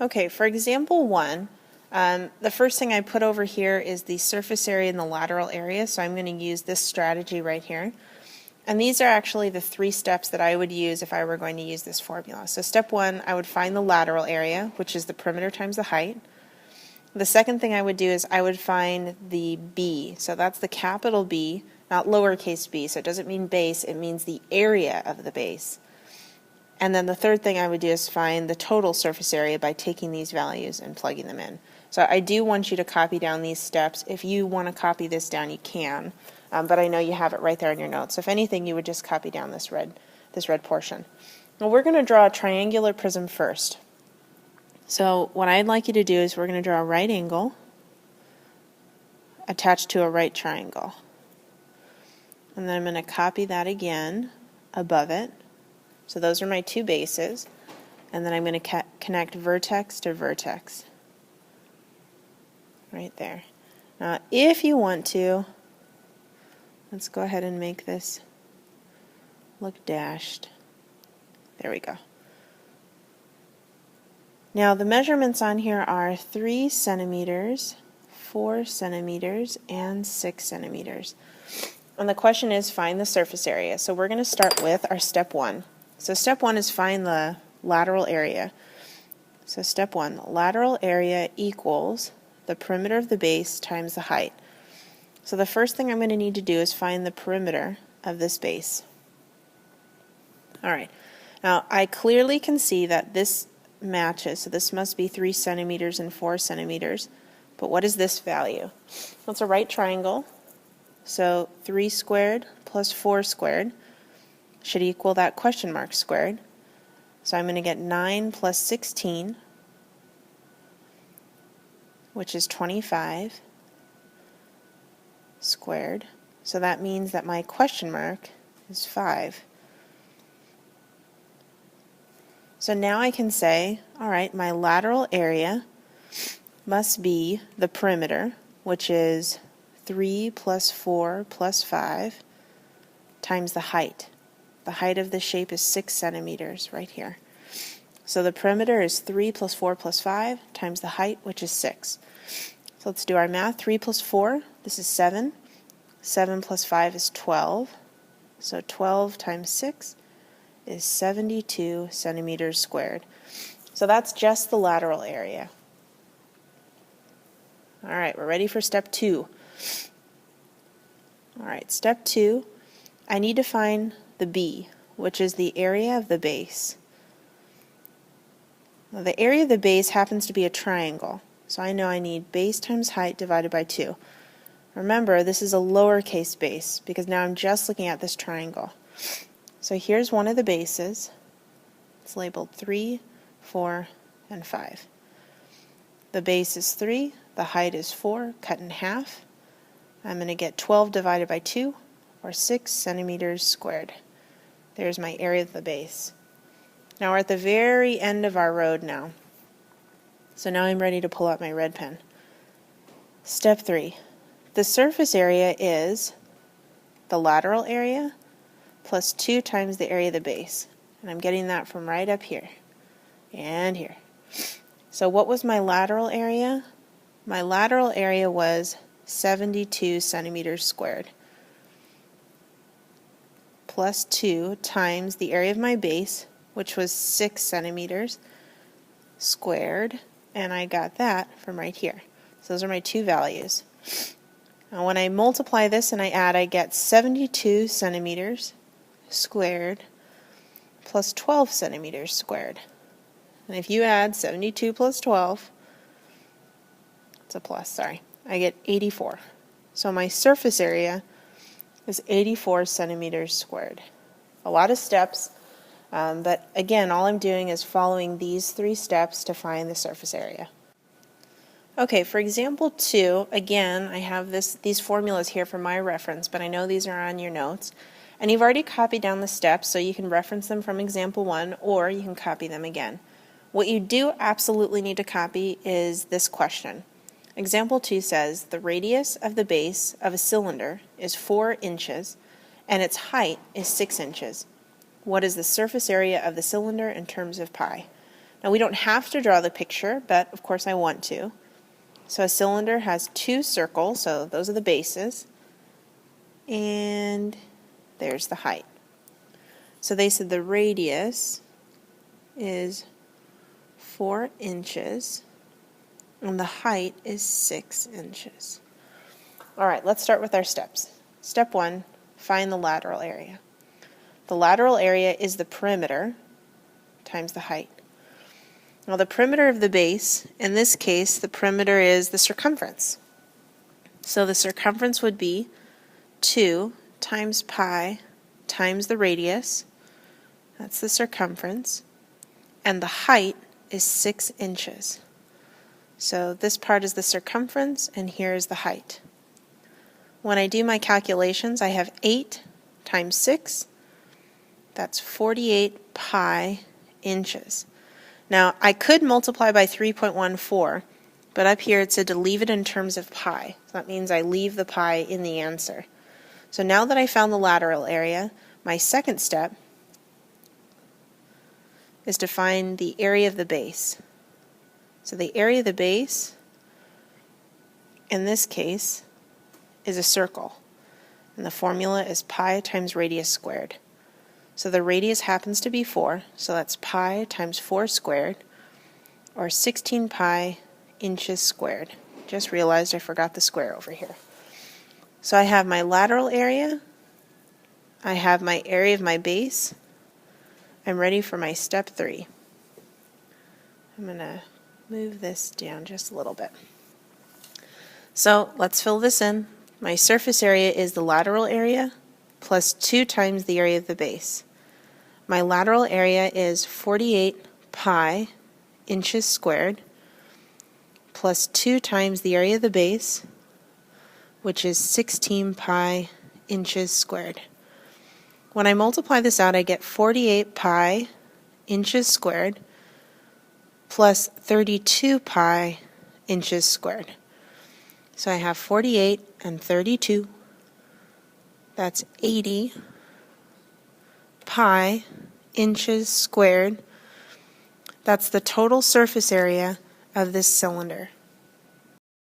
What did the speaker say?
Okay, for example 1, the first thing I put over here is the surface area and the lateral area, so I'm going to use this strategy right here. And these are actually the 3 steps that I would use if I were going to use this formula. So step 1, I would find the lateral area, which is the perimeter times the height. The second thing I would do is I would find the B, so that's the capital B, not lowercase b, so it doesn't mean base, it means the area of the base. And then the third thing I would do is find the total surface area by taking these values and plugging them in. So I do want you to copy down these steps. If you want to copy this down, you can, but I know you have it right there in your notes. So if anything, you would just copy down this red portion. Now we're going to draw a triangular prism first. So what I'd like you to do is we're going to draw a right angle attached to a right triangle. And then I'm going to copy that again above it. So those are my 2 bases, and then I'm going to connect vertex to vertex, right there. Now if you want to, let's go ahead and make this look dashed. There we go. Now the measurements on here are 3 centimeters, 4 centimeters, and 6 centimeters. And the question is find the surface area. So we're going to start with our step 1. So step 1 is find the lateral area. So step 1, lateral area equals the perimeter of the base times the height. So the first thing I'm going to need to do is find the perimeter of this base. Alright, now I clearly can see that this matches, so this must be 3 centimeters and 4 centimeters. But what is this value? Well, it's a right triangle, so 3 squared plus 4 squared should equal that question mark squared. So I'm going to get 9 plus 16, which is 25 squared. So that means that my question mark is 5. So now I can say, alright, my lateral area must be the perimeter, which is 3 plus 4 plus 5 times the height. The height of the shape is 6 centimeters right here. So the perimeter is 3 plus 4 plus 5 times the height, which is 6. So let's do our math. 3 plus 4, this is 7. 7 plus 5 is 12. So 12 times 6 is 72 centimeters squared. So that's just the lateral area. Alright, we're ready for step 2. Alright, step 2, I need to find the B, which is the area of the base. Now, the area of the base happens to be a triangle, so I know I need base times height divided by 2. Remember, this is a lowercase base because now I'm just looking at this triangle. So here's one of the bases. It's labeled 3, 4, and 5. The base is 3, the height is 4, cut in half. I'm going to get 12 divided by 2, or 6 centimeters squared. There's my area of the base. Now we're at the very end of our road now. So now I'm ready to pull out my red pen. Step 3. The surface area is the lateral area plus 2 times the area of the base. And I'm getting that from right up here and here. So what was my lateral area? My lateral area was 72 centimeters squared. Plus 2 times the area of my base, which was 6 centimeters squared, and I got that from right here. So those are my 2 values. Now when I multiply this and I add, I get 72 centimeters squared plus 12 centimeters squared. And if you add 72 plus 12, it's a plus, sorry, I get 84. So my surface area is 84 centimeters squared. A lot of steps, but again, all I'm doing is following these 3 steps to find the surface area. Okay, for example 2, again, I have these formulas here for my reference, but I know these are on your notes. And you've already copied down the steps, so you can reference them from example 1, or you can copy them again. What you do absolutely need to copy is this question. Example 2 says, the radius of the base of a cylinder is 4 inches and its height is 6 inches. What is the surface area of the cylinder in terms of pi? Now we don't have to draw the picture, but of course I want to. So a cylinder has two circles, so those are the bases, and there's the height. So they said the radius is 4 inches and the height is 6 inches. Alright, let's start with our steps. Step 1, find the lateral area. The lateral area is the perimeter times the height. Now the perimeter of the base, in this case the perimeter is the circumference. So the circumference would be 2 times pi times the radius, that's the circumference, and the height is 6 inches. So this part is the circumference and here is the height. When I do my calculations, I have 8 times 6, that's 48 pi inches. Now, I could multiply by 3.14, but up here it said to leave it in terms of pi. So that means I leave the pi in the answer. So now that I found the lateral area, my second step is to find the area of the base. So the area of the base, in this case, is a circle. And the formula is pi times radius squared. So the radius happens to be 4, so that's pi times 4 squared, or 16 pi inches squared. Just realized I forgot the square over here. So I have my lateral area, I have my area of my base. I'm ready for my step 3. I'm going to move this down just a little bit. So let's fill this in. My surface area is the lateral area plus 2 times the area of the base. My lateral area is 48 pi inches squared plus 2 times the area of the base, which is 16 pi inches squared. When I multiply this out, I get 48 pi inches squared plus 32 pi inches squared. So I have 48 and 32. That's 80 pi inches squared. That's the total surface area of this cylinder.